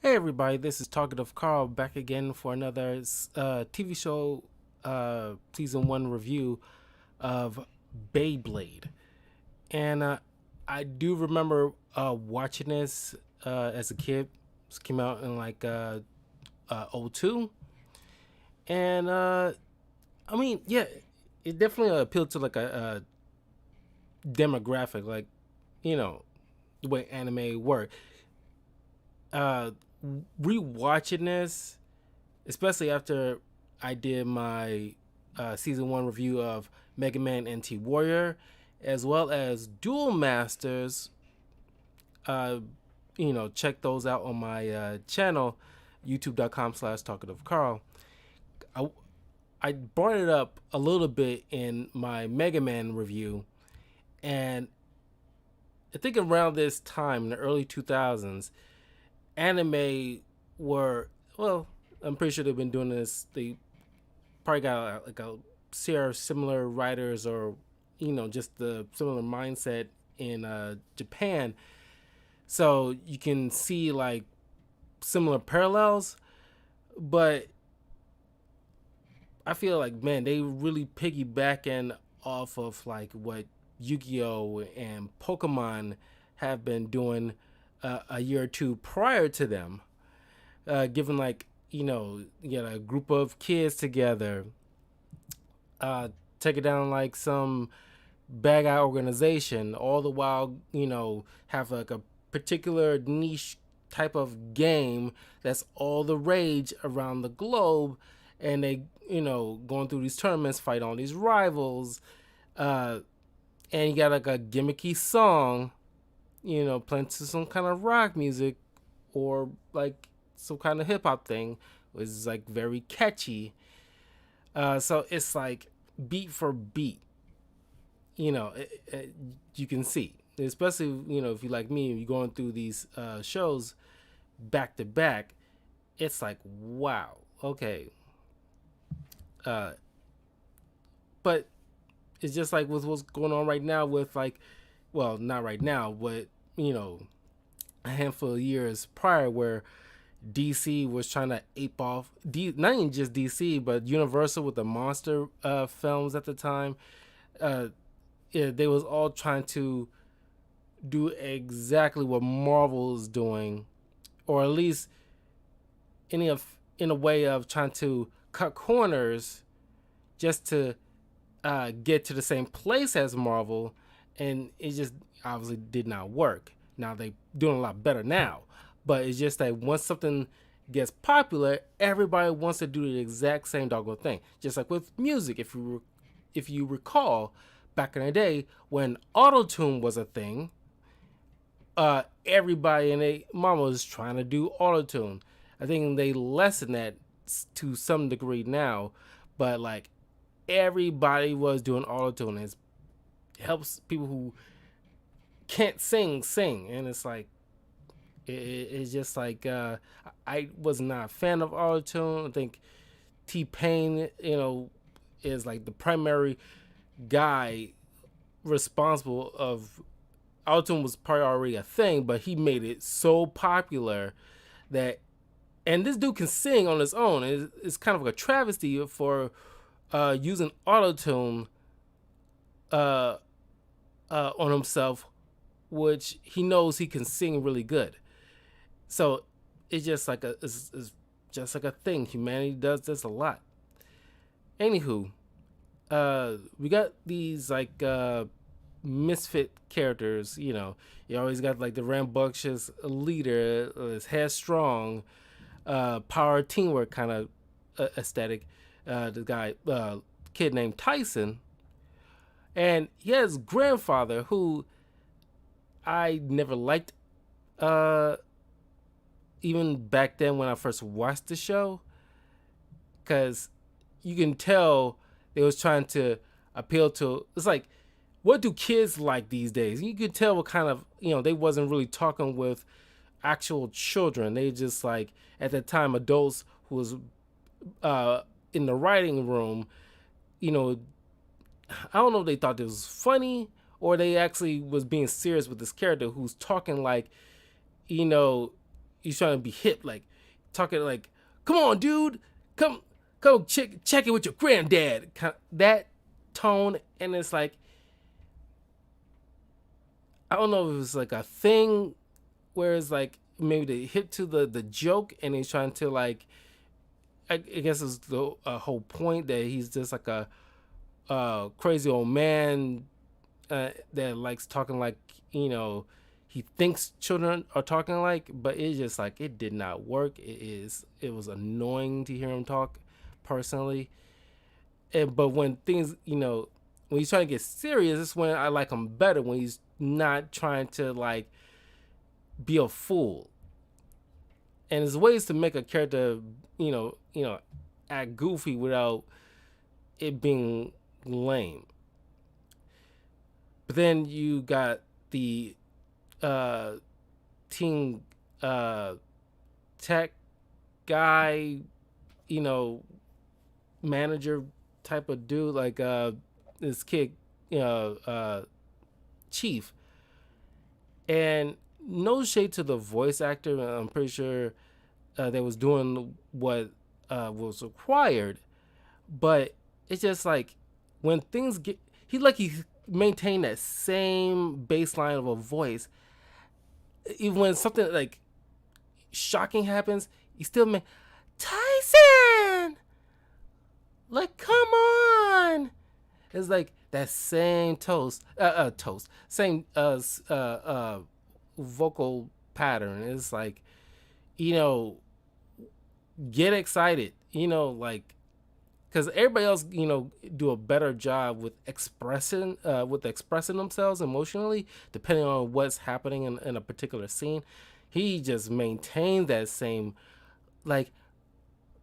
Hey everybody, this is Talkative Carl back again for another TV show season one review of Beyblade. And I do remember watching this as a kid. This came out in like '02. And I mean, yeah, it definitely appealed to like a demographic, like, you know, the way anime work. Uh, Rewatching this, especially after I did my season one review of Mega Man NT Warrior, as well as Duel Masters. Uh, check those out on my channel, youtube.com/talkativecarl. I, I brought it up a little bit in my Mega Man review, and I think around this time in the early 2000s, anime were, well, I'm pretty sure they've been doing this. They probably got like a share of similar writers, or just the similar mindset in Japan, so you can see like similar parallels. But I feel like, man, they really piggybacking off of like what Yu-Gi-Oh and Pokemon have been doing a year or two prior to them, given like you get a group of kids together, uh, take it down like some bad guy organization, all the while have like a particular niche type of game that's all the rage around the globe, and they going through these tournaments, fight all these rivals, uh, and you got like a gimmicky song, playing to some kind of rock music or like some kind of hip hop thing, which is like very catchy. So it's like beat for beat, you can see, especially if you like me, you're going through these shows back to back. It's like, wow, okay. Uh, but it's just like with what's going on right now with like, well, not right now, but a handful of years prior, where DC was trying to ape off not even just DC but Universal with the monster films at the time. Uh, yeah, they was all trying to do exactly what Marvel is doing, or at least in a way of trying to cut corners just to get to the same place as Marvel, and it just obviously did not work. Now they doing a lot better now, but it's just that once something gets popular, everybody wants to do the exact same doggone thing. Just like with music, if you recall, back in the day when auto tune was a thing, everybody and their mama was trying to do auto tune. I think they lessen that to some degree now, but like everybody was doing auto tune. It helps people who can't sing, and it's like it's just like I was not a fan of auto tune. I think T Pain, is like the primary guy responsible of autotune. Was probably already a thing, but he made it so popular that, and this dude can sing on his own. It's kind of like a travesty for using autotune on himself, which he knows he can sing really good. So it's just like it's just like a thing. Humanity does this a lot. Anywho, we got these like misfit characters. You always got like the rambunctious leader, is headstrong, power teamwork kind of aesthetic. The guy, kid named Tyson, and he has grandfather who I never liked. Even back then when I first watched the show, because you can tell they was trying to appeal to. It's like, what do kids like these days? You could tell what kind of, they wasn't really talking with actual children. They just like, at the time, adults who was in the writing room, I don't know if they thought it was funny or they actually was being serious with this character who's talking like, you know, he's trying to be hip, like talking like, "Come on, dude, come, come check it with your granddad." That tone, and it's like I don't know if it's like a thing where it's like maybe they hit to the joke, and he's trying to like I guess it's the whole point that he's just like a crazy old man that likes talking like he thinks children are talking like, but it's just like it did not work. It was annoying to hear him talk personally. But when things when he's trying to get serious, it's when I like him better, when he's not trying to like be a fool. And there's ways to make a character act goofy without it being lame. But then you got the uh, teen tech guy, you know, manager type of dude, like this kid, Chief. And no shade to the voice actor. I'm pretty sure they was doing what was required, but it's just like when things get he maintained that same baseline of a voice. Even when something like shocking happens, he still Tyson, like come on. It's like that same same vocal pattern. It's like, get excited, like, because everybody else, do a better job with expressing themselves emotionally, depending on what's happening in a particular scene. He just maintained that same, like,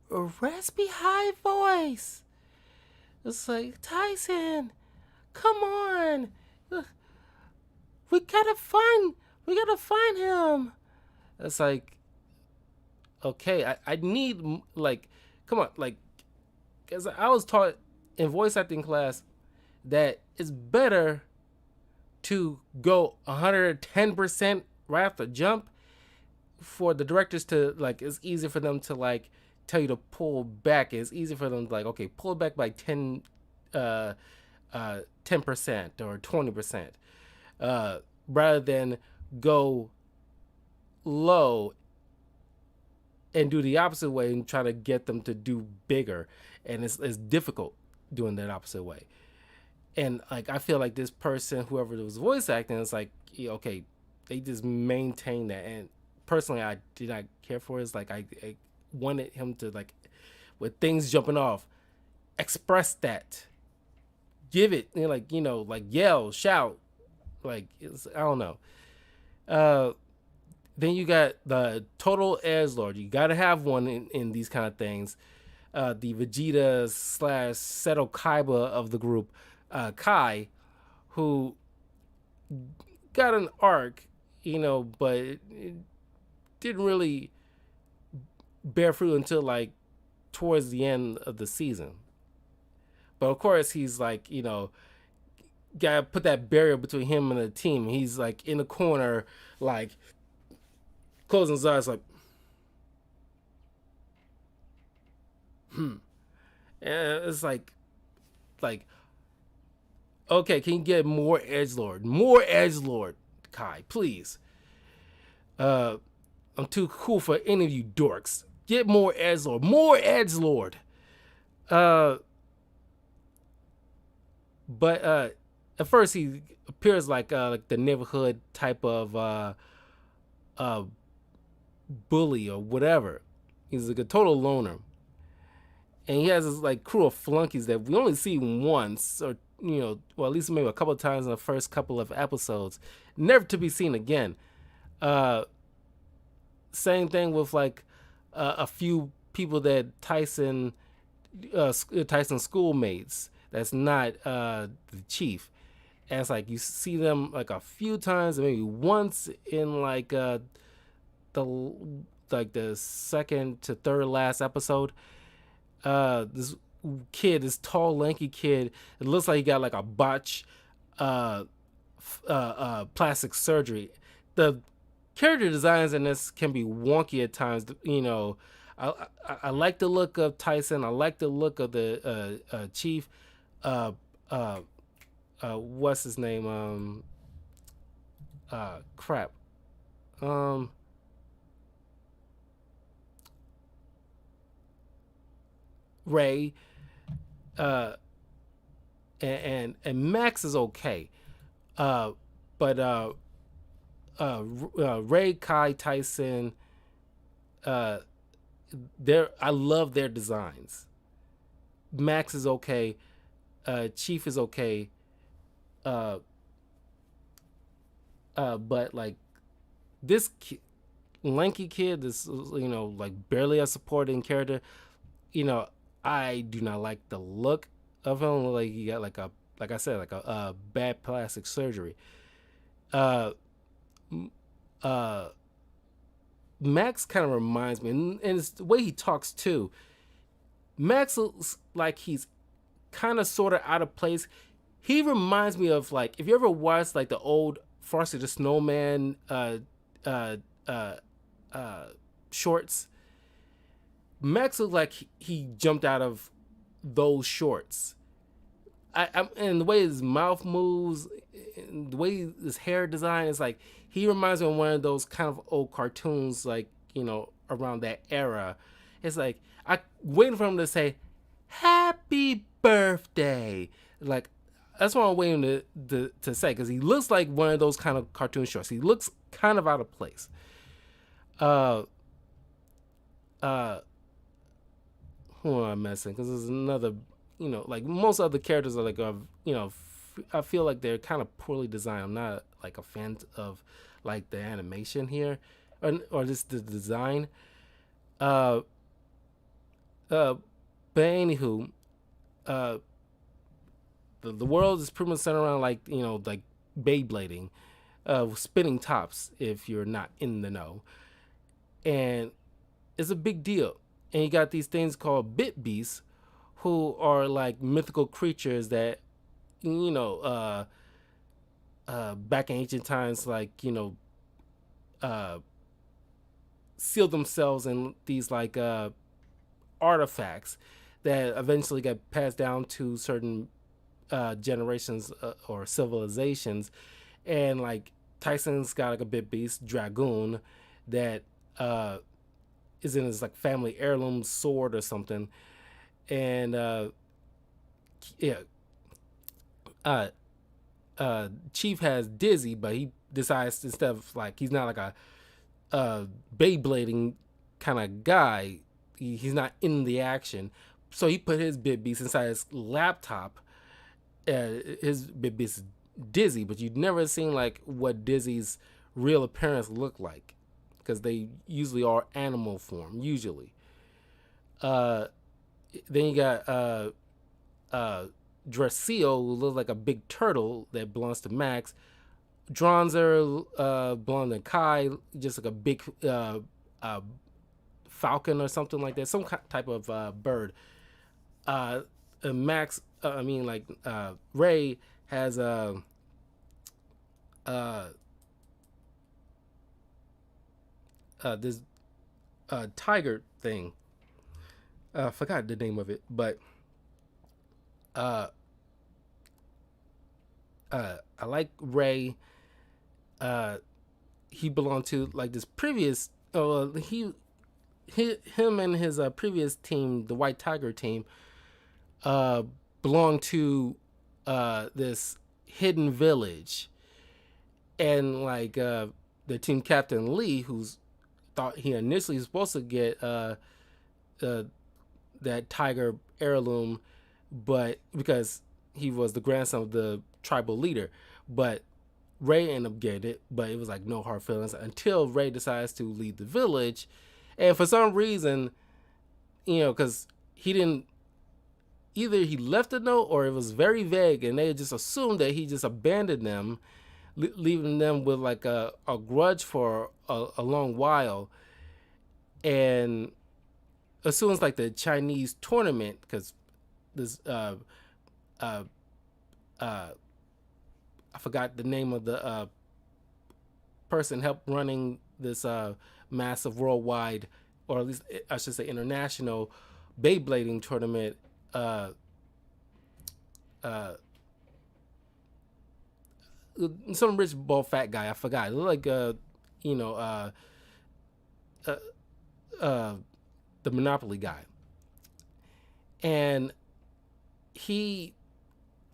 raspy high voice. It's like, Tyson, come on, we gotta find him. It's like, okay, I need, like, come on, like, because I was taught in voice acting class that it's better to go 110% right off the jump, for the directors to, like, it's easy for them to, like, tell you to pull back. It's easy for them to, like, okay, pull back by 10% or 20%, rather than go low and do the opposite way and try to get them to do bigger. And it's difficult doing that opposite way. And like, I feel like this person, whoever was voice acting, is like, okay, they just maintain that. And personally, I did not care for it. It's like I wanted him to, like, with things jumping off, express that, give it, like, like yell, shout, like, I don't know. Then you got the total edgelord. You got to have one in these kind of things. The Vegeta / Seto Kaiba of the group, Kai, who got an arc, but it didn't really bear fruit until, like, towards the end of the season. But of course, he's like, gotta put that barrier between him and the team. He's like in the corner, like closing his eyes, like, and it's like, okay, can you get more edgelord, Kai, please? I'm too cool for any of you dorks. Get more edgelord. But at first he appears like the neighborhood type of bully or whatever. He's like a total loner, and he has this like crew of flunkies that we only see once, or well, at least maybe a couple of times in the first couple of episodes, never to be seen again. Same thing with like a few people that Tyson's schoolmates. That's not the chief. And it's like you see them like a few times, maybe once in like the second to third last episode. This tall, lanky kid, it looks like he got like a botch plastic surgery. The character designs in this can be wonky at times. I like the look of Tyson. I like the look of the Chief. Uh, uh, what's his name? Crap. Um, Ray. Uh, and Max is okay. Uh, but Ray, Kai, Tyson, uh, I love their designs. Max is okay. Chief is okay. Uh, but like this lanky kid, this like barely a supporting character. You know, I do not like the look of him. Like he got like I said, like a bad plastic surgery. Uh, uh, Max kind of reminds me, and it's the way he talks too. Max looks like he's kind of sort of out of place. He reminds me of like if you ever watched like the old Frosty the Snowman uh, uh, uh, shorts. Max looks like he jumped out of those shorts. And the way his mouth moves, and the way his hair design is like he reminds me of one of those kind of old cartoons, like around that era. It's like I waiting for him to say "Happy Birthday," like that's what I'm waiting to say because he looks like one of those kind of cartoon shorts. He looks kind of out of place. Uh, uh, who am I messing? Because there's another, like most other characters are like, I feel like they're kind of poorly designed. I'm not like a fan of like the animation here, or just the design. Uh, uh, but anywho, uh, the world is pretty much centered around like like Beyblading, spinning tops. If you're not in the know, and it's a big deal. And you got these things called bit beasts, who are like mythical creatures that you know back in ancient times, like uh, seal themselves in these like artifacts that eventually get passed down to certain generations or civilizations. And like Tyson's got like a bit beast dragoon that is in his like family heirloom sword or something. And yeah, uh, Chief has Dizzy, but he decides instead of like he's not like a Beyblading kind of guy. He's not in the action, so he put his bit beast inside his laptop. His bit beast is Dizzy, but you've never seen like what Dizzy's real appearance look like because they usually are animal form usually. Uh, then you got uh, Dracio, who looks like a big turtle that belongs to Max. Dronzer belongs to Kai, just like a big uh, falcon or something like that, some type of bird. Uh, Max, I mean, like Ray has a this tiger thing. I forgot the name of it, but uh, I like Ray. Uh, he belonged to like this previous. Him and his previous team, the White Tiger team, uh, belonged to this hidden village, and like the team captain Lee, who's thought he initially was supposed to get uh, that tiger heirloom, but because he was the grandson of the tribal leader, but Ray ended up getting it, but it was like no hard feelings until Ray decides to leave the village, and for some reason, because he didn't either he left a note or it was very vague, and they just assumed that he just abandoned them, leaving them with like a grudge for a long while, and as soon as like the Chinese tournament, because this uh, uh, I forgot the name of the person helped running this massive worldwide, or at least I should say international, Beyblading tournament. Uh, uh, some rich bald fat guy. I forgot. It looked like you know, uh, uh, the Monopoly guy, and he,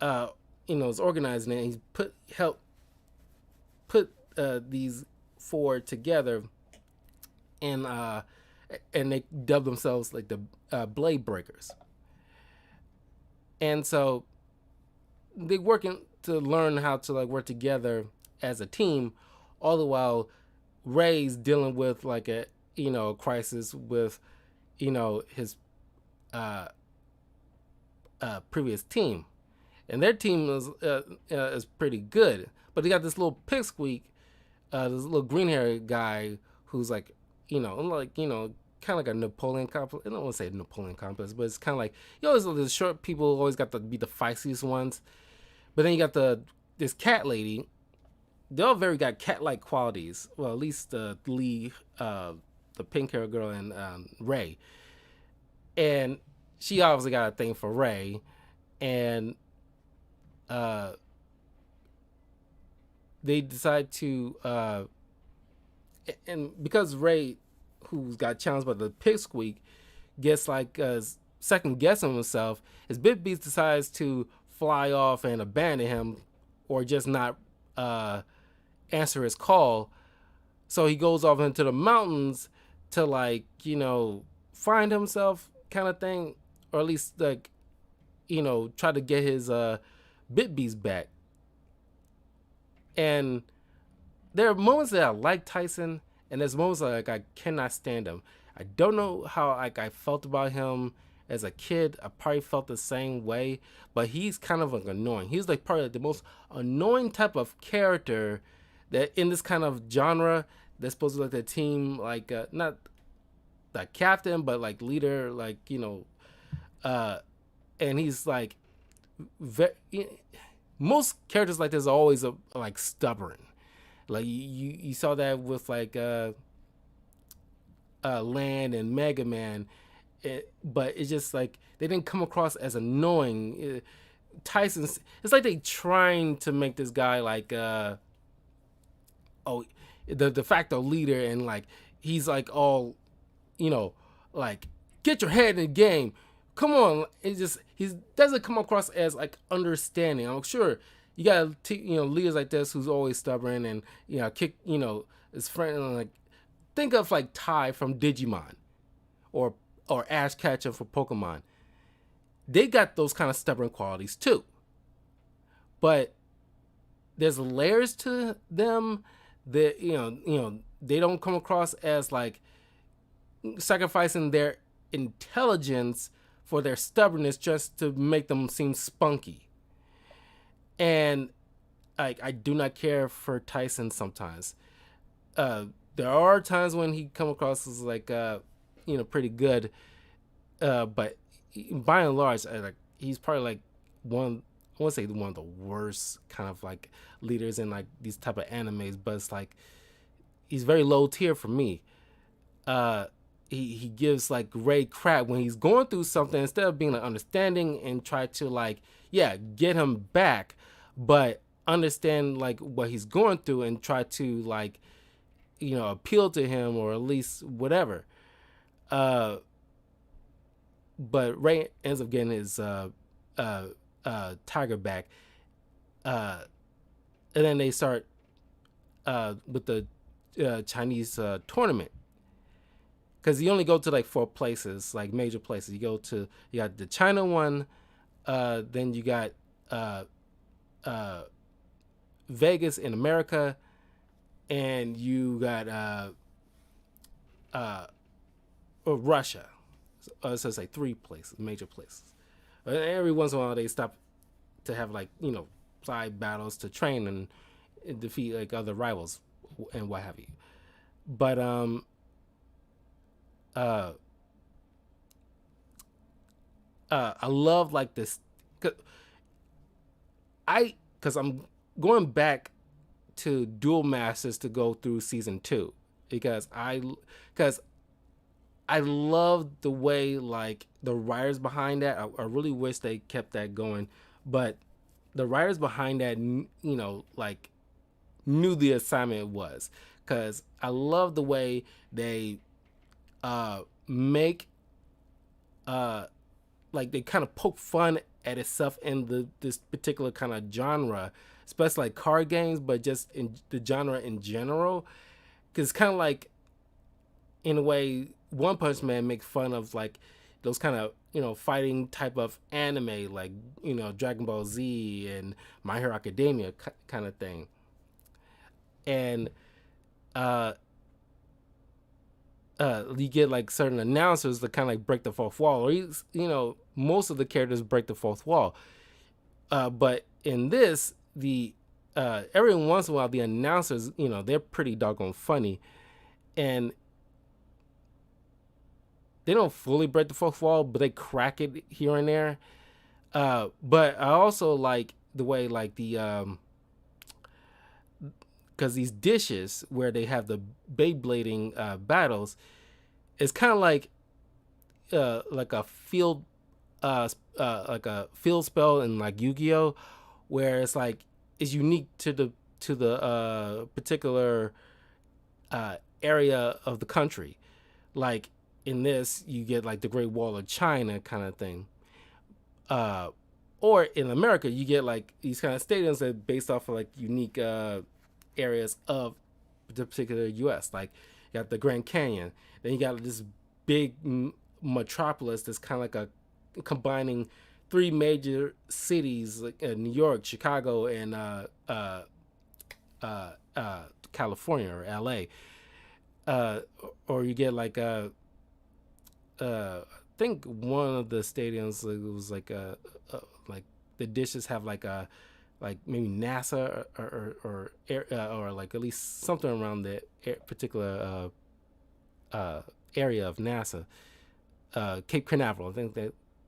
uh, is organizing it. He's put these four together, and they dub themselves like the Blade Breakers. And so they working to learn how to like work together as a team, all the while Ray's dealing with like a crisis with his uh, previous team, and their team is pretty good, but they got this little pipsqueak, this little green haired guy who's like kind of like a Napoleon complex. I don't want to say Napoleon complex, but it's kind of like the short people always got to be the feistiest ones. But then you got this cat lady. They all very got cat like qualities. Well, at least Lee, the pink hair girl, and Ray. And she obviously got a thing for Ray, and they decide to and because Ray, who's got challenged by the pipsqueak, gets like second guessing himself, his big beast decides to fly off and abandon him, or just not answer his call. So he goes off into the mountains to find himself, kind of thing, or at least try to get his bit beast back. And there are moments that I like Tyson, and there's moments that I cannot stand him. I don't know how I felt about him as a kid. I probably felt the same way, but he's kind of like annoying. He's like probably like the most annoying type of character that in this kind of genre that's supposed to be like the team, like not the captain, but like leader, and he's like most characters like this are always like stubborn. Like you saw that with like Land and Mega Man, but it's just like they didn't come across as annoying. Tyson's, it's like they trying to make this guy like the de facto leader, and like he's like all like get your head in the game. Come on, it's just he doesn't come across as like understanding. I'm sure you got leaders like this who's always stubborn and kick his friend, and like think of like Ty from Digimon, or Ash Ketchum for Pokemon. They got those kind of stubborn qualities too, but there's layers to them that they don't come across as like sacrificing their intelligence for their stubbornness just to make them seem spunky. And I do not care for Tyson sometimes. There are times when he come across as like pretty good, but by and large, he's probably like one. I want to say one of the worst kind of like leaders in like these type of animes, but it's like he's very low tier for me. He gives like Ray crap when he's going through something, instead of being like understanding and try to like get him back, but understand like what he's going through and try to like appeal to him, or at least whatever. But Ray ends up getting his tiger back, and then they start with the Chinese tournament, because you only go to like 4 places, like major places. You got the China one, then you got Vegas in America, and you got Russia. So it's like 3 places, major places. And every once in a while they stop to have like side battles to train and defeat like other rivals and what have you. But I love like this, because I'm going back to Duel Masters to go through season 2, because I love the way like the writers behind that. I really wish they kept that going, but the writers behind that, like knew the assignment was, because I love the way they make uh like they kind of poke fun at itself in this particular kind of genre, especially like card games, but just in the genre in general. Because it's kind of like, in a way, One Punch Man makes fun of like those kind of fighting type of anime, like Dragon Ball Z and My Hero Academia kind of thing. And uh, you get like certain announcers that kind of like break the fourth wall, or most of the characters break the fourth wall. But in this, the every once in a while, the announcers, they're pretty doggone funny, and they don't fully break the fourth wall, but they crack it here and there. But I also like the way like because these dishes where they have the Beyblading battles, it's kind of like a field like a field spell in like Yu-Gi-Oh, where it's like it's unique to the particular area of the country. Like in this, you get like the Great Wall of China kind of thing. Uh, or in America, you get like these kind of stadiums that are based off of like unique areas of the particular U.S. Like you got the Grand Canyon, then you got this big metropolis that's kind of like a combining three major cities like New York, Chicago, and California or L.A. Or you get like I think one of the stadiums it was like the dishes have like maybe NASA or like at least something around the particular area of NASA, Cape Canaveral. I think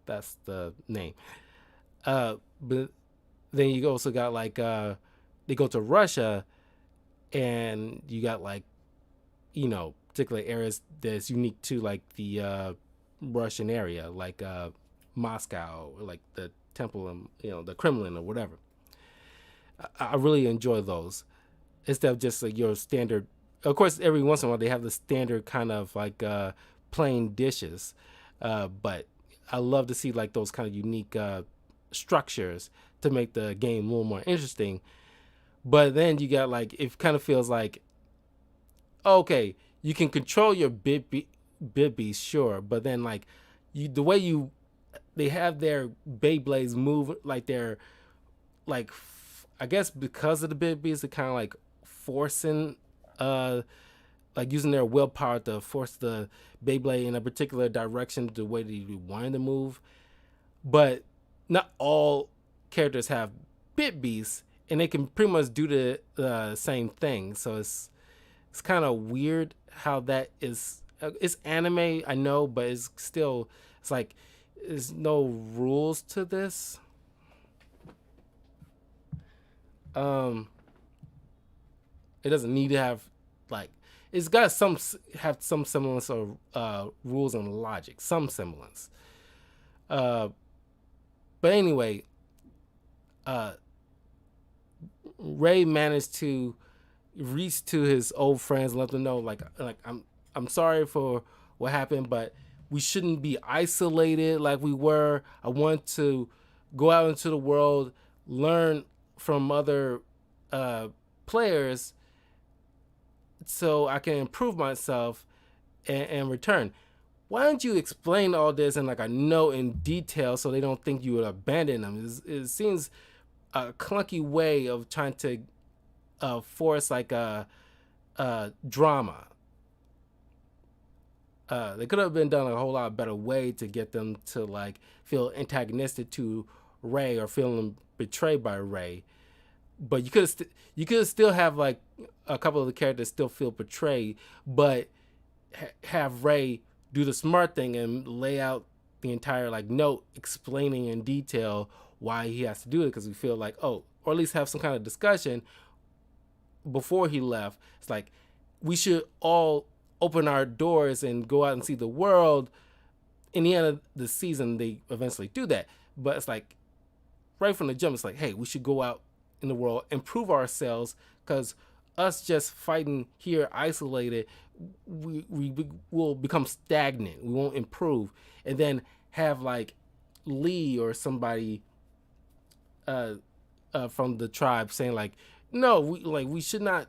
that's the name. But then you also got like they go to Russia, and you got like particular areas that's unique to like the Russian area, like Moscow, or like the temple and the Kremlin or whatever. I really enjoy those instead of just like your standard. Of course, every once in a while they have the standard kind of like plain dishes, but I love to see like those kind of unique structures to make the game a little more interesting. But then you got like it kind of feels like okay, you can control your Bibby, sure, but then like the way they have their Beyblades move, like they're like I guess because of the Bibbies, they're kind of like forcing, like using their willpower to force the Beyblade in a particular direction, the way that you want to move. But not all characters have Bibbies, and they can pretty much do the same thing. So it's kind of weird how that is. It's anime, I know, but it's like there's no rules to this. Um, it doesn't need to have like it's got have some semblance of rules and logic, some semblance. Uh, but anyway, uh, Ray managed to reach to his old friends and let them know like I'm sorry for what happened, but we shouldn't be isolated like we were. I want to go out into the world, learn from other players, so I can improve myself and return. Why don't you explain all this in like a note in detail so they don't think you would abandon them? It seems a clunky way of trying to force like a drama. They could have been done a whole lot better way to get them to like feel antagonistic to Ray or feeling betrayed by Ray. But you could still have like a couple of the characters still feel betrayed, but have Ray do the smart thing and lay out the entire like note explaining in detail why he has to do it, because we feel like or at least have some kind of discussion before he left. It's like we should all open our doors and go out and see the world. In the end of the season, they eventually do that. But it's like right from the jump, it's like, hey, we should go out in the world, improve ourselves, because us just fighting here isolated, we will become stagnant. We won't improve. And then have like Lee or somebody from the tribe saying like, no, we should not,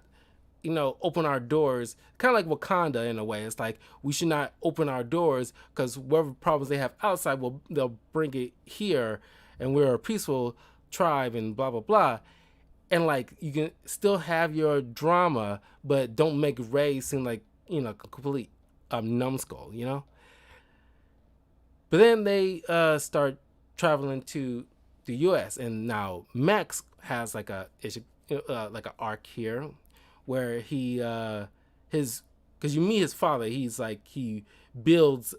open our doors. Kind of like Wakanda in a way. It's like we should not open our doors because whatever problems they have outside, they'll bring it here, and we're a peaceful tribe and blah blah blah. And like you can still have your drama, but don't make Ray seem like a complete numbskull. But then they start traveling to the U.S. and now Max has like a arc here where he his because you meet his father. He's like he builds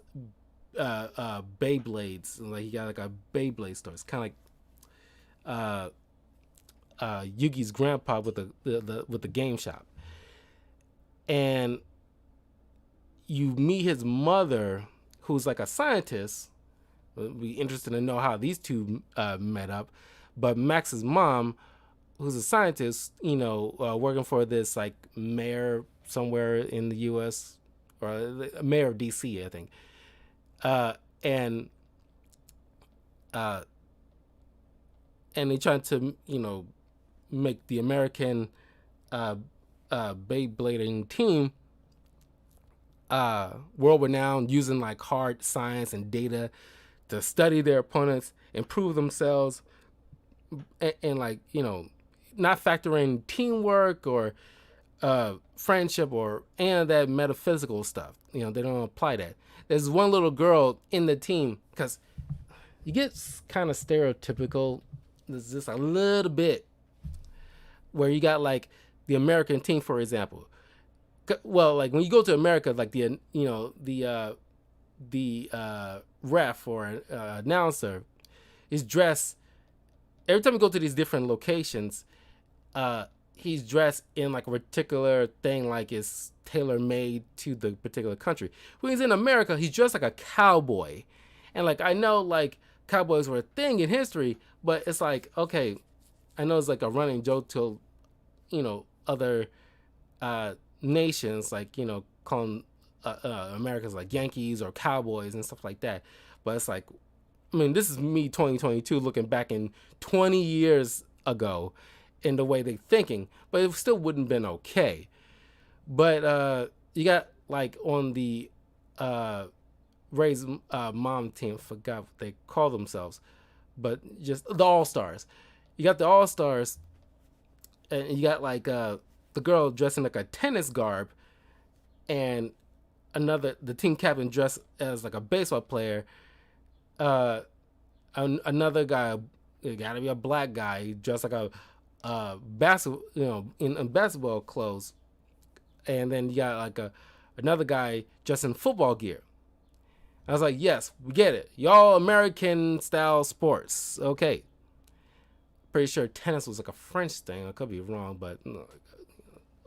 Beyblades. Like he got like a Beyblade store. It's kind of like Yugi's grandpa with the game shop. And you meet his mother, who's like a scientist. It'll be interesting to know how these two met up. But Max's mom, who's a scientist, working for this like mayor somewhere in the U.S. or mayor of D.C., I think. And they trying to make the American Beyblading team world renowned, using like hard science and data to study their opponents, improve themselves, and like not factor in teamwork or friendship or any of that metaphysical stuff. They don't apply that. There's one little girl in the team, because you get kind of stereotypical. There's just a little bit where you got like the American team, for example. Well, like when you go to America, like the ref or announcer is dressed. Every time you go to these different locations, he's dressed in like a particular thing, like it's tailor made to the particular country. When he's in America, he's dressed like a cowboy, and like I know like cowboys were a thing in history, but it's like, okay, I know it's like a running joke to other nations, like calling Americans like Yankees or Cowboys and stuff like that. But it's like, I mean, this is me 2022 looking back in 20 years ago in the way they thinking, but it still wouldn't have been okay. But you got like on the Ray's mom team, forgot what they call themselves, but just the All-Stars. You got the All-Stars, and you got like the girl dressed in like a tennis garb, and the team captain dressed as like a baseball player. Another guy, it gotta be a black guy, dressed like a basketball, in basketball clothes, and then you got like another guy dressed in football gear. I was like, yes, we get it. Y'all American style sports, okay. Pretty sure tennis was like a French thing. I could be wrong, but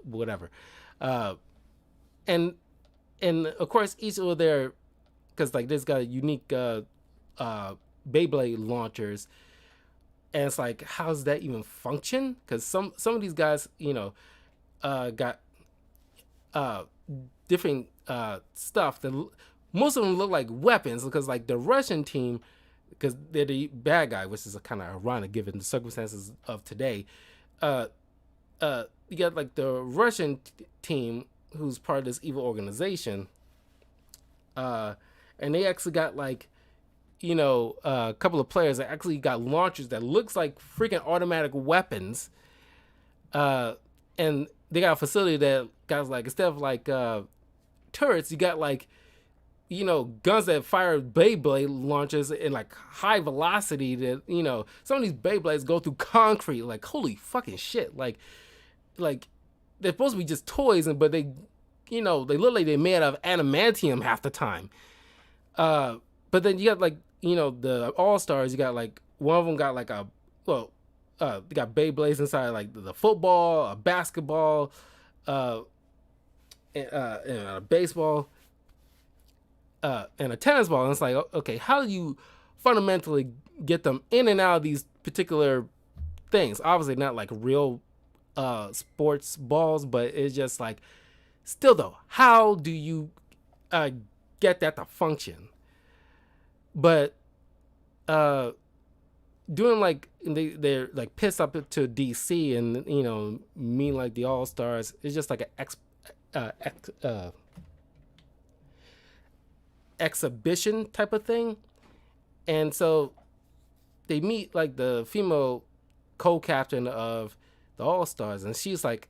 whatever. And of course, each of their, because like this got a unique Beyblade launchers, and it's like, how does that even function? Because some of these guys, got different stuff that most of them look like weapons, because like the Russian team, because they're the bad guy, which is kind of ironic given the circumstances of today. You got like the Russian team, who's part of this evil organization, and they actually got like, a couple of players that actually got launchers that looks like freaking automatic weapons, and they got a facility that got like, instead of like turrets, you got like, guns that fire Beyblade launchers in like high velocity that, some of these Beyblades go through concrete. Like, holy fucking shit. Like they're supposed to be just toys, but they look like they're made out of adamantium half the time. But then you got like, the All-Stars, you got like, one of them got like they got Beyblades inside like the football, a basketball, and a baseball, and a tennis ball. And it's like, okay, how do you fundamentally get them in and out of these particular things? Obviously, not like real sports balls, but it's just like, still though, how do you uh, get that to function? But doing like they're like pissed up to DC and mean like the All Stars is just like an exhibition type of thing. And so they meet like the female co-captain of the All Stars, and she's like,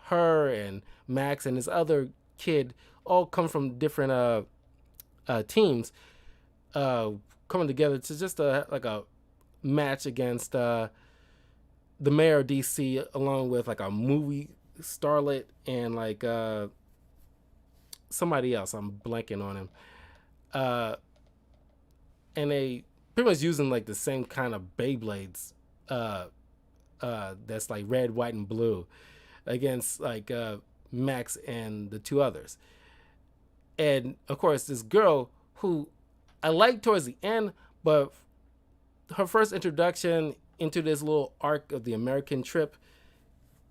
her and Max and this other kid all come from different teams, coming together to just like a match against the mayor of DC, along with like a movie starlet and like somebody else. I'm blanking on him. And they pretty much using like the same kind of Beyblades, that's like red, white, and blue, against like Max and the two others. And of course, this girl who I liked towards the end, but her first introduction into this little arc of the American trip,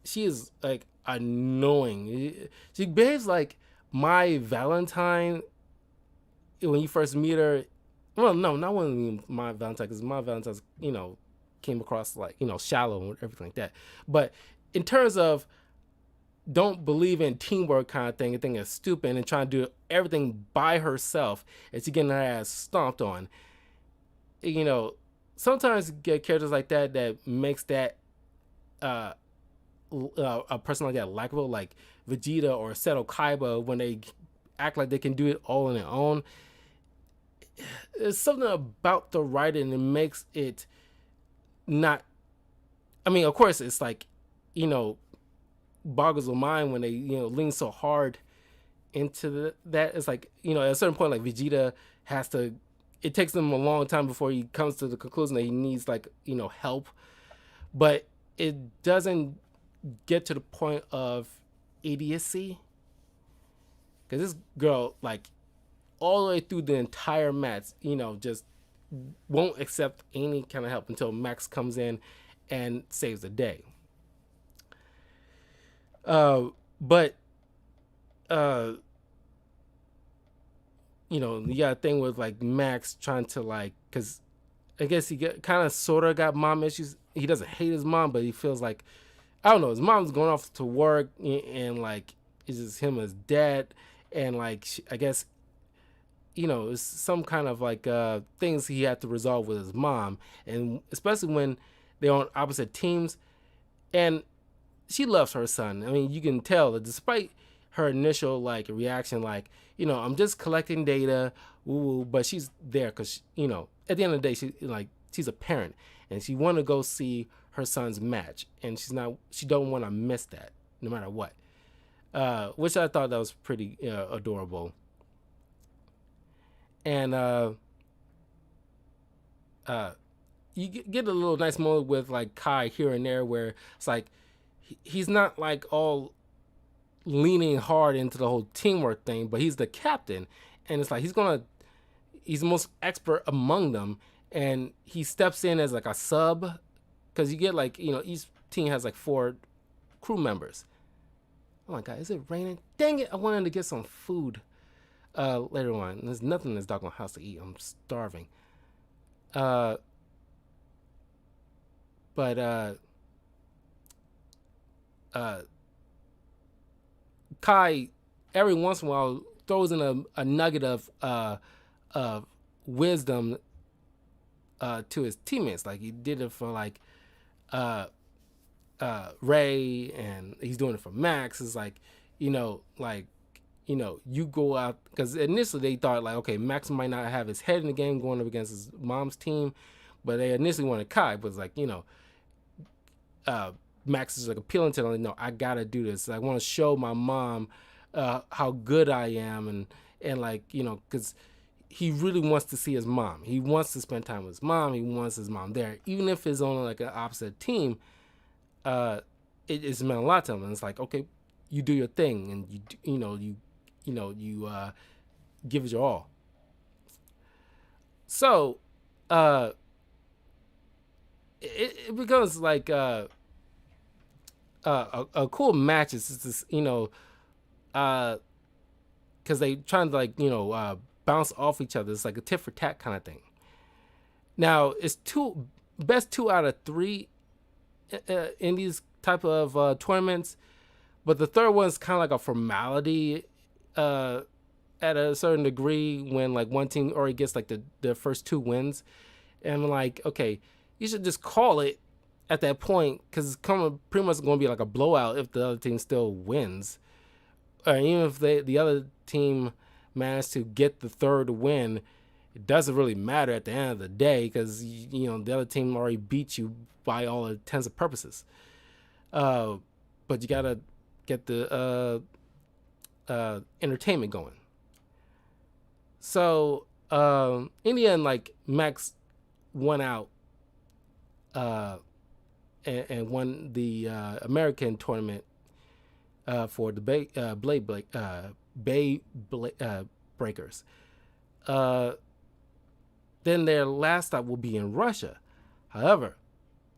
she is like annoying. She behaves like my Valentine when you first meet her. Well, no, not when my Valentine, because my Valentine's, came across like, shallow and everything like that. But in terms of don't believe in teamwork kind of thing, and think it's stupid and trying to do everything by herself, and she getting her ass stomped on. Sometimes you get characters like that makes that a person like that likable, like Vegeta or Seto Kaiba, when they act like they can do it all on their own. There's something about the writing that makes it not. I mean, of course, it's like, boggles the mind when they lean so hard into that. It's like, at a certain point, like Vegeta has to. It takes him a long time before he comes to the conclusion that he needs like help, but it doesn't get to the point of idiocy. Because this girl, like, all the way through the entire match, just won't accept any kind of help until Max comes in and saves the day. But you got a thing with like Max trying to like, because I guess he kind of sort of got mom issues. He doesn't hate his mom, but he feels like, I don't know, his mom's going off to work and like it's just him and his dad, and like I guess it's some kind of like things he had to resolve with his mom, and especially when they're on opposite teams. And she loves her son. I mean, you can tell that despite her initial like reaction, like, I'm just collecting data, woo, but she's there because at the end of the day, she's a parent and she want to go see her son's match, and she don't want to miss that no matter what, which I thought that was pretty adorable. And you get a little nice moment with like Kai here and there where it's like he's not like all leaning hard into the whole teamwork thing, but he's the captain, and it's like he's the most expert among them, and he steps in as like a sub, because you get like each team has like 4 crew members. Oh my god, is it raining? Dang it, I wanted to get some food later on. There's nothing in this doggone house to eat. I'm starving. But Kai every once in a while throws in a nugget of wisdom to his teammates. Like he did it for like Ray, and he's doing it for Max. It's like, you go out, because initially they thought like, okay, Max might not have his head in the game going up against his mom's team, but they initially wanted Kai, but it's like, Max is like appealing to them, like, no, I gotta do this. I want to show my mom how good I am, and like, because he really wants to see his mom. He wants to spend time with his mom. He wants his mom there, even if it's on like an opposite team. It's meant a lot to him, and it's like, okay, you do your thing, and you give it your all. So uh it becomes like a cool match. It's just this, uh because they trying to like bounce off each other. It's like a tit for tat kind of thing. Now it's two best two out of three in these type of tournaments, but the third one's kind of like a formality uh, at a certain degree when like one team already gets like the first two wins, and I'm like, okay, you should just call it at that point because it's coming pretty much going to be like a blowout if the other team still wins, or even if the other team managed to get the third win. It doesn't really matter at the end of the day because the other team already beat you by all intents and purposes. But you gotta get the entertainment going. So in the end, like Max won out and won the American tournament for the Bay Breakers. Then their last stop will be in Russia. However,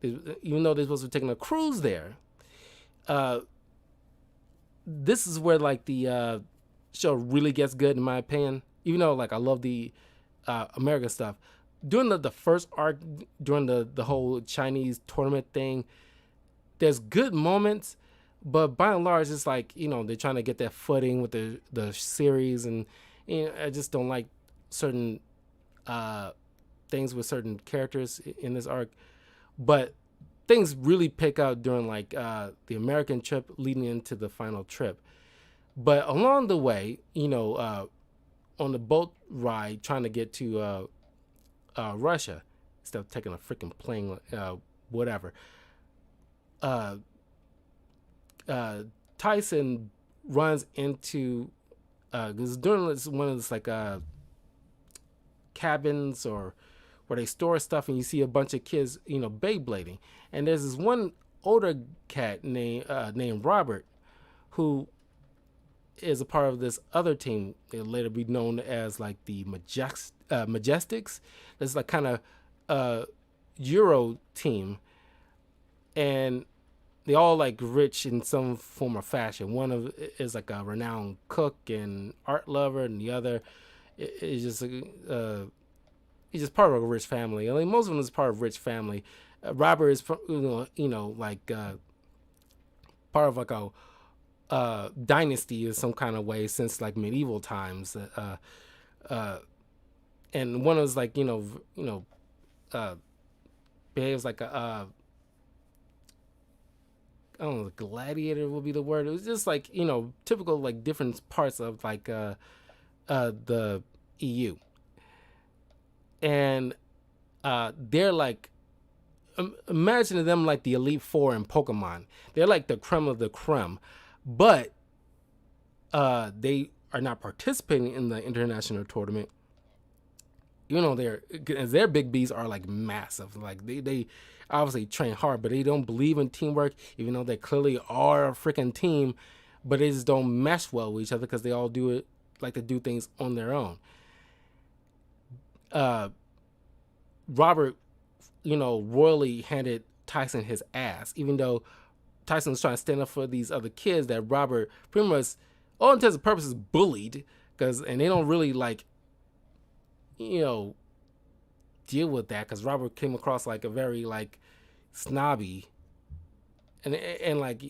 even though they're supposed to be taking a cruise there, this is where like the show really gets good in my opinion. Even though like I love the American stuff, during the first arc, during the whole Chinese tournament thing, there's good moments, but by and large, it's like they're trying to get that footing with the series, and I just don't like certain things with certain characters in this arc. But things really pick up during like the American trip leading into the final trip. But along the way, on the boat ride trying to get to Russia instead of taking a freaking plane, whatever. Tyson runs into because during one of this like cabins or where they store stuff, and you see a bunch of kids, Beyblading, and there's this one older cat named Robert, who is a part of this other team. It'll later be known as like the Majestics. It's like kind of Euro team, and they all like rich in some form or fashion. One of is like a renowned cook and art lover, and the other is just he's just part of a rich family. I mean, most of them is part of a rich family. Robert is like part of like a dynasty in some kind of way since like medieval times. And one was like behaves like a I don't know, gladiator would be the word. It was just like typical like different parts of like the EU, and they're like imagine them like the Elite Four in Pokemon. They're like the creme of the creme, but they are not participating in the international tournament. Their big B's are like massive. Like they obviously train hard, but they don't believe in teamwork, even though they clearly are a freaking team, but they just don't mesh well with each other because they all do it like to do things on their own. Robert, royally handed Tyson his ass, even though Tyson's trying to stand up for these other kids that Robert pretty much, all intents and purposes, bullied, and they don't really like, deal with that because Robert came across like a very like snobby, and like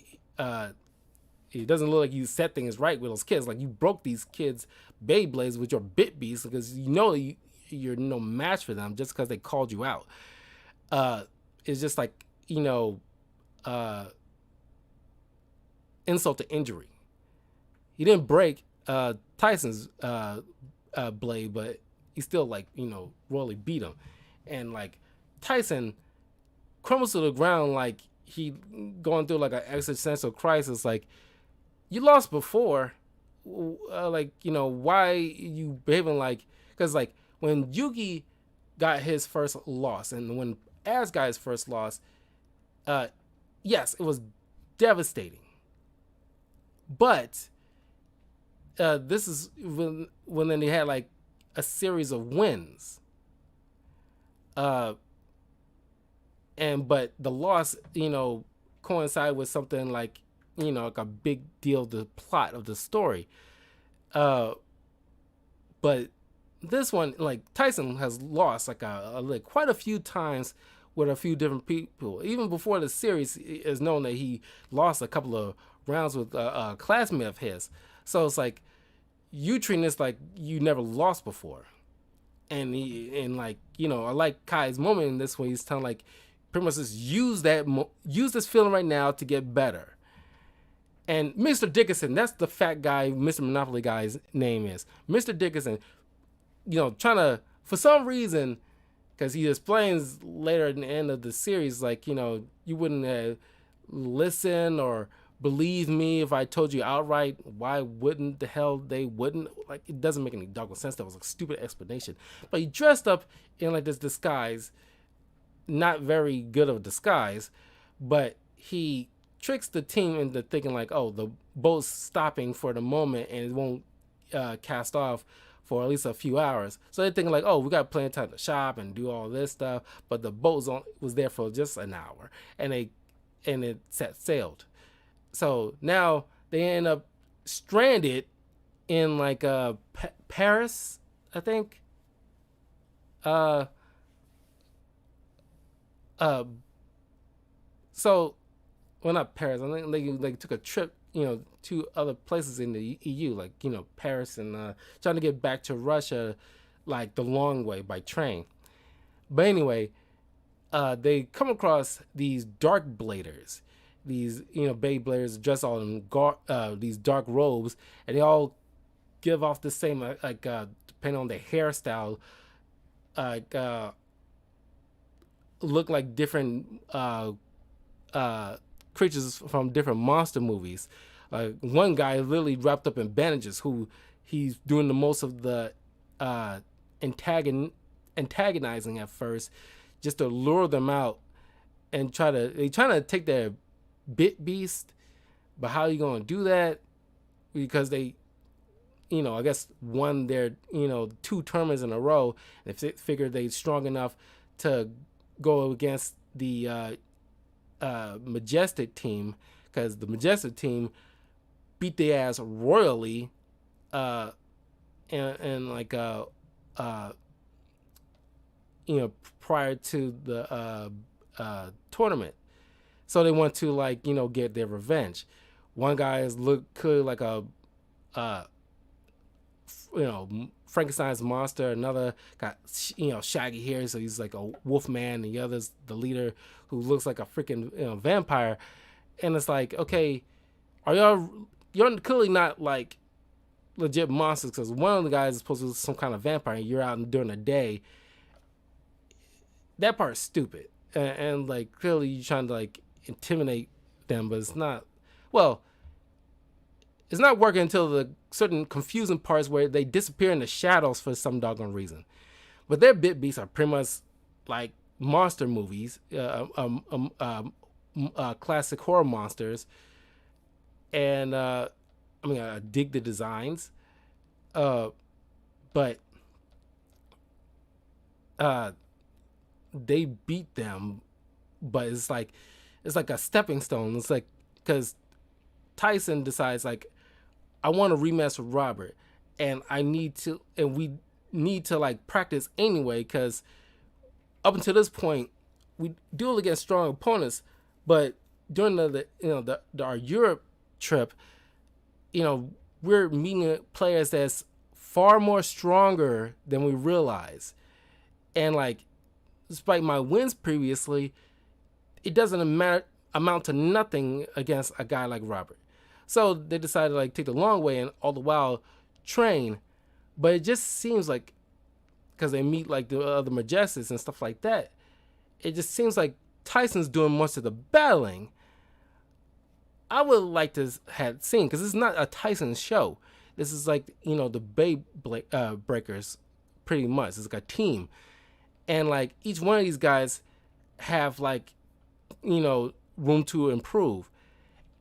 it doesn't look like you set things right with those kids. Like you broke these kids' Beyblades with your bit beast because you're no match for them just because they called you out. It's just like insult to injury. He didn't break Tyson's blade, but he still like royally beat him, and like Tyson crumbles to the ground like he going through like an existential crisis. Like you lost before, why you behaving like? Because like when Yugi got his first loss and when Az got his first loss, yes, it was devastating. But this is when then they had like a series of wins. Uh, and but the loss, coincided with something like like a big deal, the plot of the story. Uh, but this one, like Tyson has lost like quite a few times with a few different people. Even before the series is known that he lost a couple of rounds with a classmate of his. So it's like you treating this like you never lost before. And like I like Kai's moment in this one. He's telling like pretty much just use this feeling right now to get better. And Mr. Dickinson, that's the fat guy, Mr. Monopoly guy's name is Mr. Dickinson. Trying to, for some reason, because he explains later in the end of the series, like you wouldn't listen or believe me if I told you outright. Why wouldn't the hell they wouldn't? Like, it doesn't make any doggone sense. That was a stupid explanation. But he dressed up in like this disguise, not very good of a disguise, but he tricks the team into thinking like, oh, the boat's stopping for the moment and it won't cast off for at least a few hours. So they're thinking like, oh, we got plenty of time to shop and do all this stuff, but the boat was there for just an hour, and it set sailed. So now they end up stranded in like Paris, I think. Uh, uh, so well, not Paris. I think they took a trip, to other places in the EU, like Paris, and trying to get back to Russia, like the long way by train. But anyway, they come across these dark bladers, these Beybladers dressed all in these dark robes, and they all give off the same depending on their hairstyle, like look like different creatures from different monster movies. One guy literally wrapped up in bandages, who he's doing the most of the antagonizing at first, just to lure them out and trying to take their bit beast. But how are you going to do that? Because they, I guess won their, 2 tournaments in a row. And if they figured they're strong enough to go against the Majestic team, because the Majestic team beat their ass royally, and like prior to the tournament. So they want to like get their revenge. One guy is clearly like a Frankenstein's monster. Another got shaggy hair, so he's like a wolf man. And the other's the leader, who looks like a freaking vampire. And it's like, okay, you're clearly not like legit monsters, because one of the guys is supposed to be some kind of vampire and you're out during the day. That part's stupid. And like clearly you're trying to like intimidate them, but it's not working until the certain confusing parts where they disappear in the shadows for some doggone reason. But their bit beasts are pretty much like monster movies, classic horror monsters. And I dig the designs, but they beat them. But it's like a stepping stone. It's like, because Tyson decides like, I want to rematch with Robert, and we need to like practice anyway, because up until this point we duel against strong opponents, but during our Europe trip, we're meeting players that's far more stronger than we realize, and like despite my wins previously, it doesn't amount to nothing against a guy like Robert. So they decided to like take the long way and all the while train. But it just seems like, because they meet like the other Majestics and stuff like that, it just seems like Tyson's doing most of the battling. I would like to have seen, because it's not a Tyson show. This is like, the Bay Breakers, pretty much. It's like a team. And like each one of these guys have like, room to improve.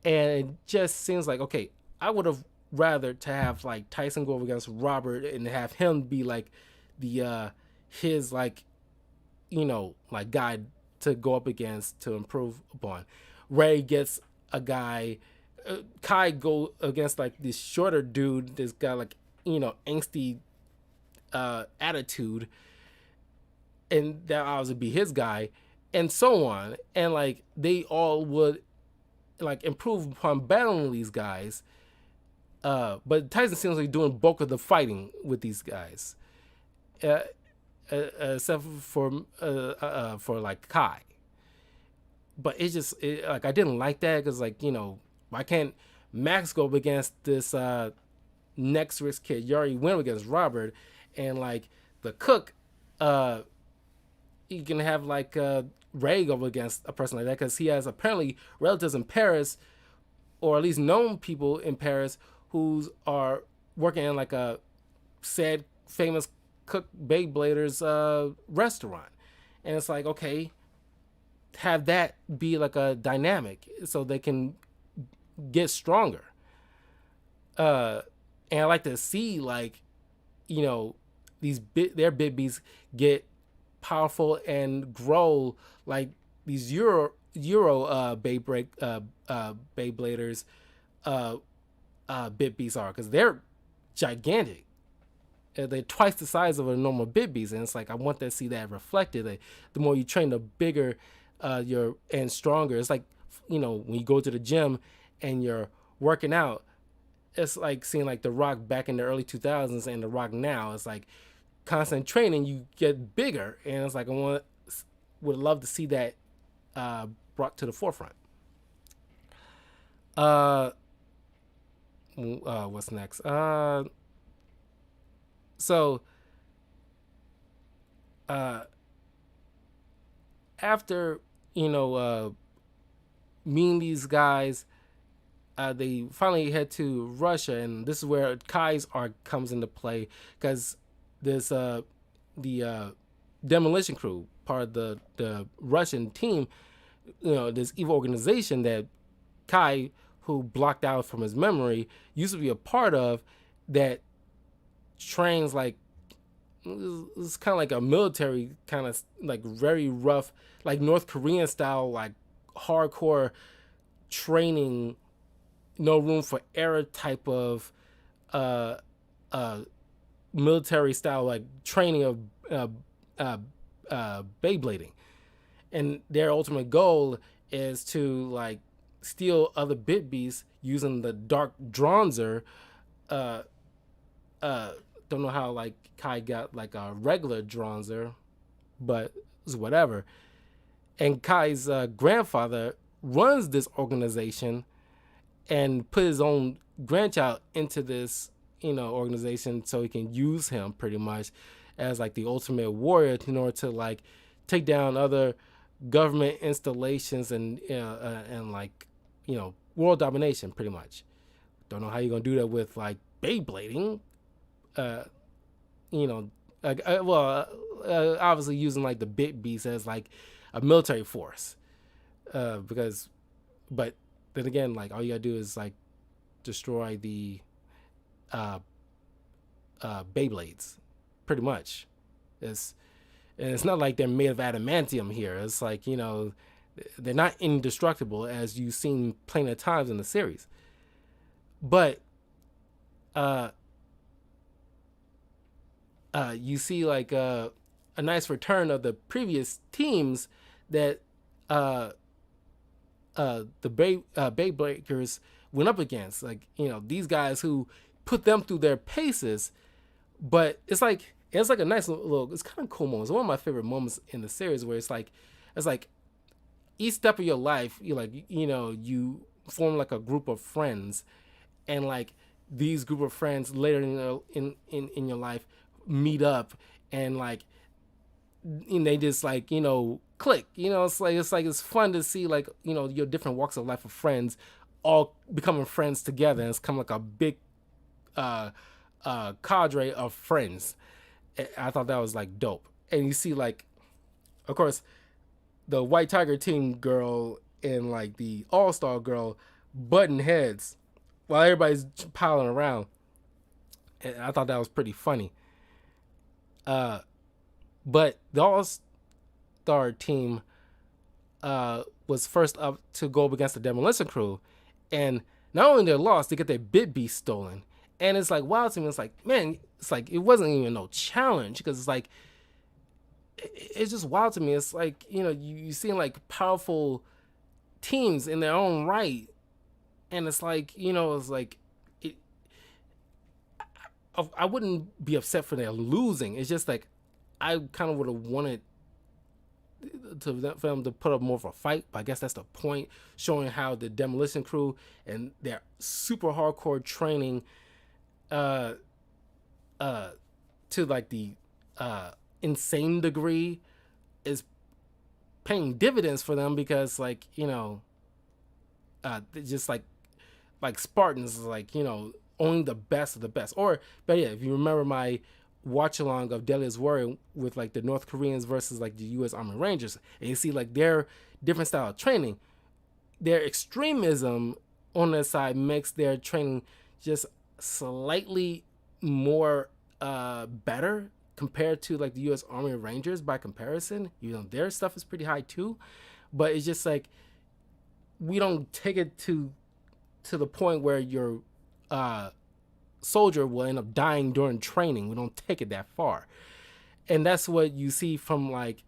And it just seems like, okay, I would have rather to have like Tyson go up against Robert and have him be like the his like like guy to go up against to improve upon. Ray gets a guy. Kai go against like this shorter dude that's got like angsty attitude, and that obviously be his guy, and so on. And like they all would like improve upon battling these guys. But Tyson seems like doing bulk of the fighting with these guys, uh, except for like Kai. But it's just like I didn't like that because like why can't Max go up against this next risk kid? You already went against Robert, and like the cook, you can have like Ray go against a person like that because he has apparently relatives in Paris, or at least known people in Paris who are working in like a said famous cook Beybladers restaurant, and it's like okay, have that be like a dynamic so they can get stronger. And I like to see like their Bibbies get powerful and grow like these Euro Beybladers Bibbies are, because they're gigantic. They're twice the size of a normal Bibbies, and it's like I want to see that reflected. The more you train, the bigger you're and stronger. It's like when you go to the gym and you're working out. It's like seeing like The Rock back in the early 2000s and The Rock now. It's like constant training, you get bigger, and it's like would love to see that brought to the forefront. What's next? So uh, after meeting these guys, they finally head to Russia, and this is where Kai's arc comes into play because there's the demolition crew, part of the Russian team, this evil organization that Kai, who blocked out from his memory, used to be a part of, that trains like it's kind of like a military kind of like very rough, like North Korean style, like hardcore training, no room for error type of uh military style like training of Beyblading, and their ultimate goal is to like steal other Bitbeasts using the Dark Dronzer. Don't know how like Kai got like a regular Dronzer, but it's whatever. And Kai's grandfather runs this organization and put his own grandchild into this organization so he can use him pretty much as like the ultimate warrior in order to like take down other government installations and like world domination pretty much. Don't know how you're gonna do that with like Beyblading. Obviously using like the Bit Beast as like a military force, but then again, like all you gotta do is like destroy the Beyblades, pretty much. It's not like they're made of adamantium here. It's like they're not indestructible as you've seen plenty of times in the series, but you see like a nice return of the previous teams that the Bay Breakers went up against. Like these guys who put them through their paces, but it's like a nice little. It's kind of cool moments. One of my favorite moments in the series where it's like each step of your life, you form like a group of friends, and like these group of friends later in your life meet up, and like they just like click. It's fun to see like your different walks of life of friends all becoming friends together, and it's kind of like a big cadre of friends. I thought that was like dope. And you see like, of course, the White Tiger team girl and like the All-Star girl button heads while everybody's piling around. And I thought that was pretty funny. Uh, but the All Star team was first up to go up against the Demolition Crew, and not only they lost, they get their bit beast stolen. And it's like wild to me. It's like, man, it's like it wasn't even no challenge, because it's like it's just wild to me. It's like, you seeing like powerful teams in their own right, and it's like, it's like it, I wouldn't be upset for their losing. It's just like I kind of would have wanted for them to put up more of a fight, but I guess that's the point, showing how the Demolition Crew and their super hardcore training uh to like the insane degree is paying dividends for them, because like, just like Spartans, like, only the best of the best. Or, but yeah, if you remember my watch along of Deadliest Warrior with like the North Koreans versus like the U.S. Army Rangers, and you see like their different style of training, their extremism on their side makes their training just slightly more better compared to like the U.S. Army Rangers by comparison. Their stuff is pretty high too, but it's just like we don't take it to the point where your soldier will end up dying during training. We don't take it that far, and that's what you see from like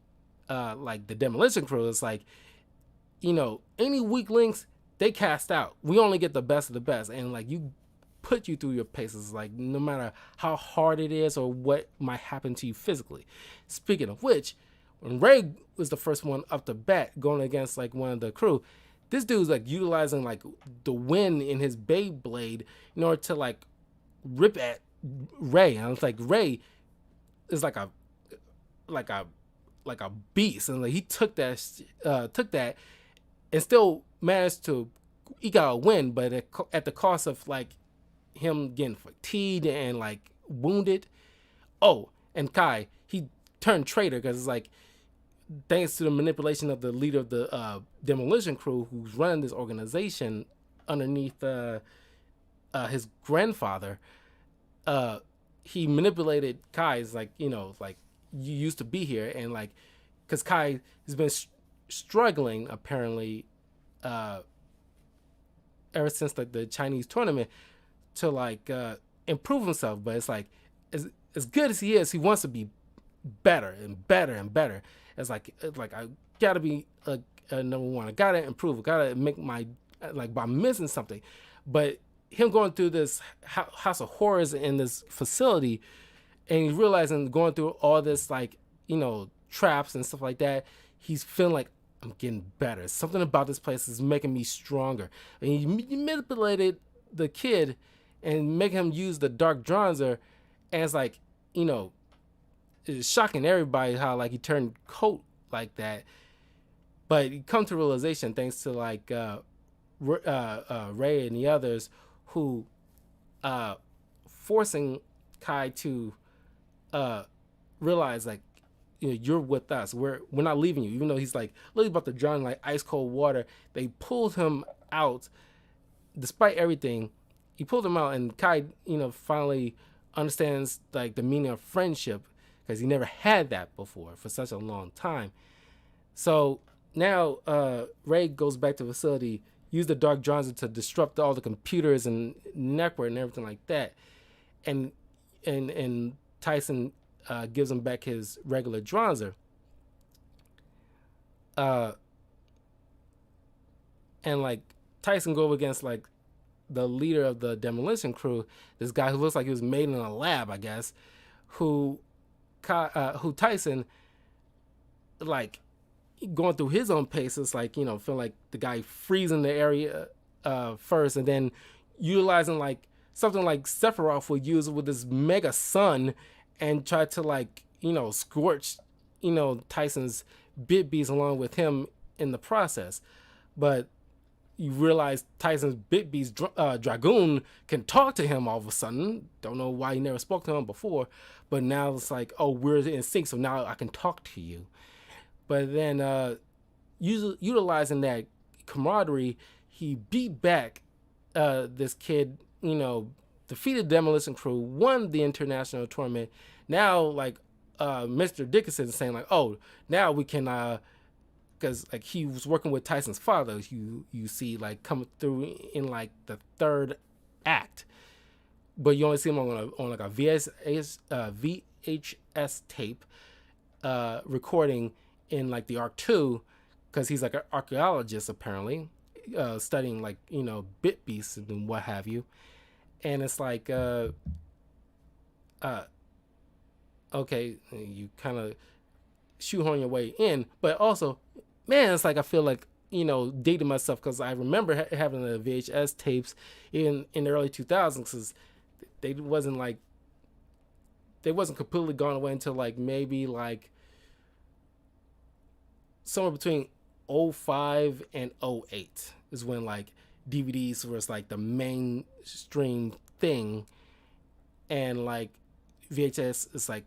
the Demolition Crew. It's like, any weak links they cast out. We only get the best of the best, and like you put you through your paces, like no matter how hard it is or what might happen to you physically. Speaking of which, when Ray was the first one up to bat going against like one of the crew, this dude's like utilizing like the wind in his Beyblade in order to like rip at Ray. And it's like Ray is like a beast, and like he took that and still managed to eke out a win, but at the cost of like him getting fatigued and like wounded. Oh, and Kai, he turned traitor because it's like, thanks to the manipulation of the leader of the Demolition Crew, who's running this organization underneath his grandfather, he manipulated Kai's like, like, you used to be here, and like, because Kai has been struggling apparently ever since like the Chinese tournament to like improve himself, but it's like as good as he is, he wants to be better and better and better. It's like I gotta be number one. I gotta improve. I gotta make my like by missing something. But him going through this house of horrors in this facility, and he's realizing going through all this like traps and stuff like that, he's feeling like, I'm getting better. Something about this place is making me stronger. And he manipulated the kid and make him use the dark Dronzer, and it's like, it's shocking everybody how like he turned coat like that. But he come to realization thanks to like Ray and the others who forcing Kai to realize like, you're with us. We're not leaving you. Even though he's like literally about to drown in like ice cold water, they pulled him out despite everything. He pulled him out, and Kai, finally understands like the meaning of friendship, because he never had that before for such a long time. So now Ray goes back to the facility, use the Dark Dronzer to disrupt all the computers and network and everything like that, and Tyson gives him back his regular Dronzer. And like Tyson go against like the leader of the Demolition Crew, this guy who looks like he was made in a lab, I guess, who Tyson, like, going through his own paces, like, feeling like the guy freezing the area first, and then utilizing like something like Sephiroth would use with this mega sun, and try to like, scorch, Tyson's bit beast along with him in the process. But you realize Tyson's bit beast Dragoon can talk to him all of a sudden. Don't know why he never spoke to him before, but now it's like, oh, we're in sync, so now I can talk to you. But then utilizing that camaraderie, he beat back this kid, defeated Demolition Crew, won the international tournament. Now, like, Mr. Dickinson is saying, like, oh, now we can, because like he was working with Tyson's father. You see like coming through in like the third act, but you only see him on like a VHS tape, recording in like the Arc 2, because he's like an archaeologist apparently, studying like bit beasts and what have you. And it's like okay, you kind of shoehorn your way in, but also, man, it's like I feel like dating myself, because I remember having the VHS tapes in the early 2000s, because they wasn't like they wasn't completely gone away until like maybe like somewhere between '05 and '08 is when like DVDs was like the mainstream thing, and like VHS is like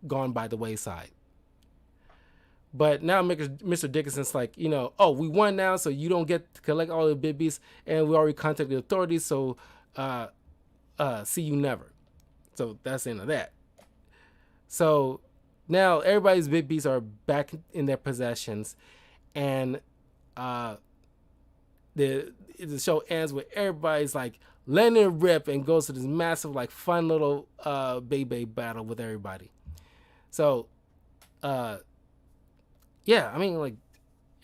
gone by the wayside. But now Mr. Dickinson's like, oh, we won now, so you don't get to collect all the bit beasts, and we already contacted the authorities, so see you never. So that's the end of that. So now everybody's bit beasts are back in their possessions, and the show ends with everybody's like letting it rip and goes to this massive like fun little Beyblade battle with everybody. So yeah, I mean, like,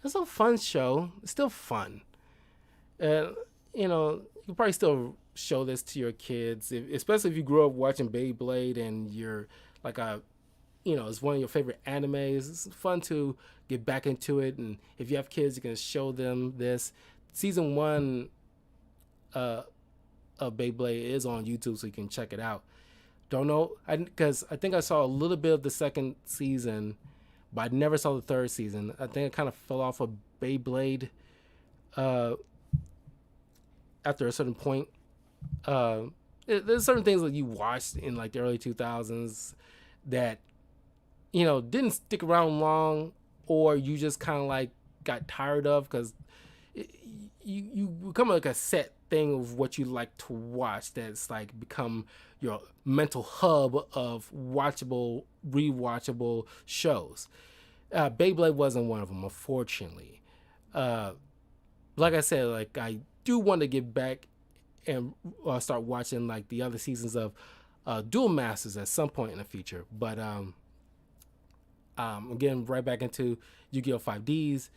it's a fun show. It's still fun. And, you can probably still show this to your kids, especially if you grew up watching Beyblade and you're like it's one of your favorite animes. It's fun to get back into it. And if you have kids, you can show them this. Season 1 of Beyblade is on YouTube, so you can check it out. Don't know, because I think I saw a little bit of the second season, but I never saw the third season. I think I kind of fell off of Beyblade after a certain point. There's certain things that you watched in like the early 2000s that didn't stick around long, or you just kind of like got tired of, because you become like a set thing of what you like to watch, that's like become your mental hub of watchable, rewatchable shows. Beyblade wasn't one of them, unfortunately. Like I said, like I do want to get back and start watching like the other seasons of Duel Masters at some point in the future. But I'm getting right back into Yu-Gi-Oh! 5Ds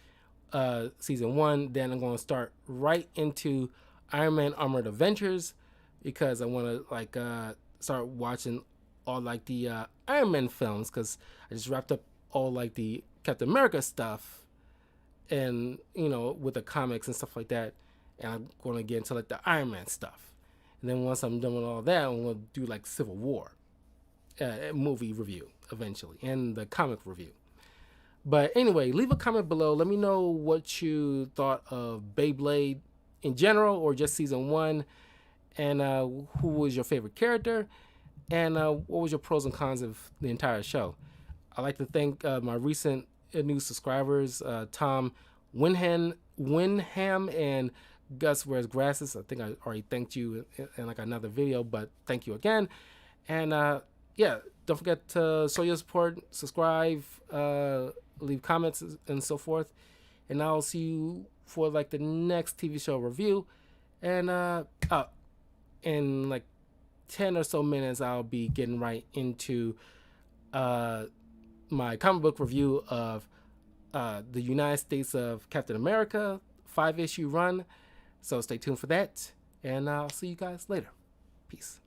season 1. Then I'm going to start right into Iron Man Armored Adventures, because I want to like start watching all like the Iron Man films, because I just wrapped up all like the Captain America stuff, and with the comics and stuff like that, and I'm going to get into like the Iron Man stuff. And then once I'm done with all that, I'm going to do like Civil War movie review eventually, and the comic review. But anyway, leave a comment below. Let me know what you thought of Beyblade in general, or just season 1, and who was your favorite character, and what was your pros and cons of the entire show. I'd like to thank my recent new subscribers, Tom Winham and Gus Wears Glasses. I think I already thanked you in like another video, but thank you again. And yeah, don't forget to show your support, subscribe, leave comments and so forth. And I'll see you for like the next TV show review. And in like 10 or so minutes, I'll be getting right into my comic book review of the United States of Captain America 5-issue run. So stay tuned for that, and I'll see you guys later. Peace.